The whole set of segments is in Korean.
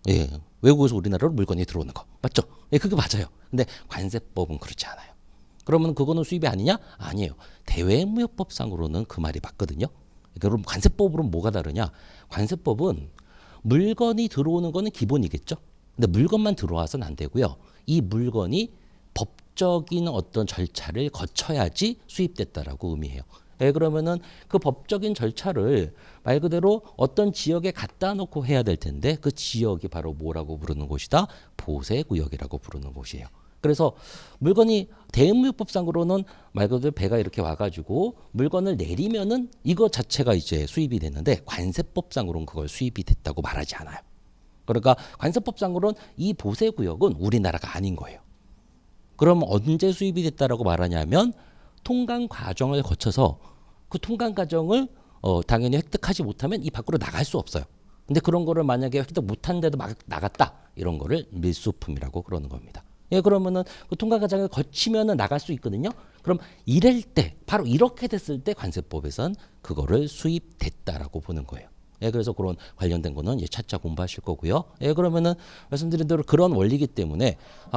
예, 외국에서 우리나라로 물건이 들어오는 거 맞죠? 예, 그게 맞아요. 근데 관세법은 그렇지 않아요. 그러면 그거는 수입이 아니냐? 아니에요. 대외무역법상으로는 그 말이 맞거든요. 그럼 관세법으로는 뭐가 다르냐? 관세법은 물건이 들어오는 거는 기본이겠죠. 근데 물건만 들어와서는 안 되고요. 이 물건이 법적인 어떤 절차를 거쳐야지 수입됐다라고 의미해요. 예, 그러면은 그 법적인 절차를 말 그대로 어떤 지역에 갖다 놓고 해야 될 텐데 그 지역이 바로 뭐라고 부르는 곳이다? 보세구역이라고 부르는 곳이에요. 그래서 물건이 대응무역법상으로는 말 그대로 배가 이렇게 와가지고 물건을 내리면은 이거 자체가 이제 수입이 됐는데 관세법상으로는 그걸 수입이 됐다고 말하지 않아요. 그러니까 관세법상으로는 이 보세구역은 우리나라가 아닌 거예요. 그럼 언제 수입이 됐다라고 말하냐면 통관 과정을 거쳐서 그 통관 과정을 당연히 획득하지 못하면 이 밖으로 나갈 수 없어요. 근데 그런 거를 만약에 획득 못하는데도 막 나갔다 이런 거를 밀수품이라고 그러는 겁니다. 예, 그러면은 그 통관 과정을 거치면은 나갈 수 있거든요. 그럼 이럴 때 바로 이렇게 됐을 때 관세법에선 그거를 수입됐다라고 보는 거예요. 예, 그래서 그런 관련된 거는 이제 차차 공부하실 거고요. 예, 그러면은 말씀드린 대로 그런 원리이기 때문에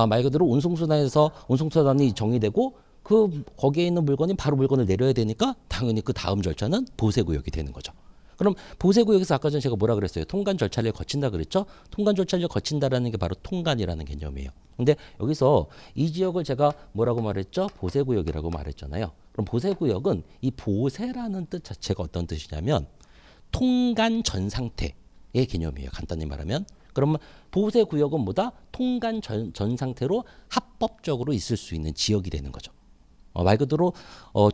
말 그대로 운송수단에서 운송수단이 정의되고 그 거기에 있는 물건이 바로 물건을 내려야 되니까 당연히 그 다음 절차는 보세구역이 되는 거죠. 그럼 보세구역에서 아까 전에 제가 뭐라 그랬어요? 통관 절차를 거친다 그랬죠? 통관 절차를 거친다라는 게 바로 통관이라는 개념이에요. 근데 여기서 이 지역을 제가 뭐라고 말했죠? 보세구역이라고 말했잖아요. 그럼 보세구역은 이 보세라는 뜻 자체가 어떤 뜻이냐면 통관 전 상태의 개념이에요. 간단히 말하면. 그러면 보세구역은 뭐다? 통관 전 상태로 합법적으로 있을 수 있는 지역이 되는 거죠. 말 그대로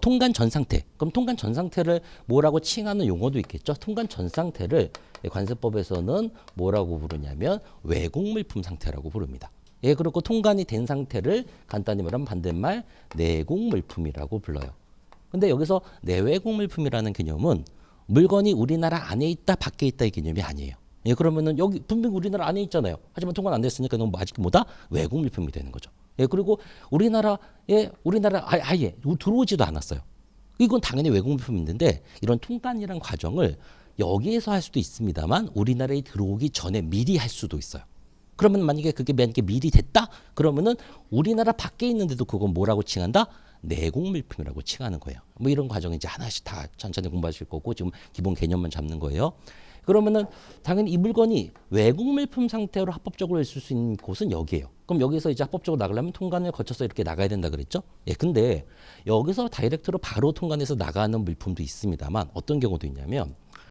통관 전 상태. 그럼 통관 전 상태를 뭐라고 칭하는 용어도 있겠죠. 통관 전 상태를 관세법에서는 뭐라고 부르냐면 외국 물품 상태라고 부릅니다. 예, 그리고 통관이 된 상태를 간단히 말하면 반대말 내국 물품이라고 불러요. 근데 여기서 내외국 물품이라는 개념은 물건이 우리나라 안에 있다 밖에 있다 이 개념이 아니에요. 예, 그러면은 여기 분명히 우리나라 안에 있잖아요. 하지만 통관 안 됐으니까 너무 아직 뭐다? 외국 물품이 되는 거죠. 예, 그리고 우리나라 아예 들어오지도 않았어요. 이건 당연히 외국 물품이 있는데 이런 통관이란 과정을 여기에서 할 수도 있습니다만 우리나라에 들어오기 전에 미리 할 수도 있어요. 그러면 만약에 그게 미리 됐다? 그러면은 우리나라 밖에 있는데도 그건 뭐라고 칭한다? 내국 물품이라고 칭하는 거예요. 뭐 이런 과정이 이제 하나씩 다 천천히 공부하실 거고 지금 기본 개념만 잡는 거예요. 그러면은 당연히 이 물건이 외국 물품 상태로 합법적으로 있을 수 있는 곳은 여기예요. 그럼 여기서 이제 합법적으로 나가려면 통관을 거쳐서 이렇게 나가야 된다 그랬죠? 예, 근데 여기서 다이렉트로 바로 통관해서 나가는 물품도 있습니다만 어떤 경우도 있냐면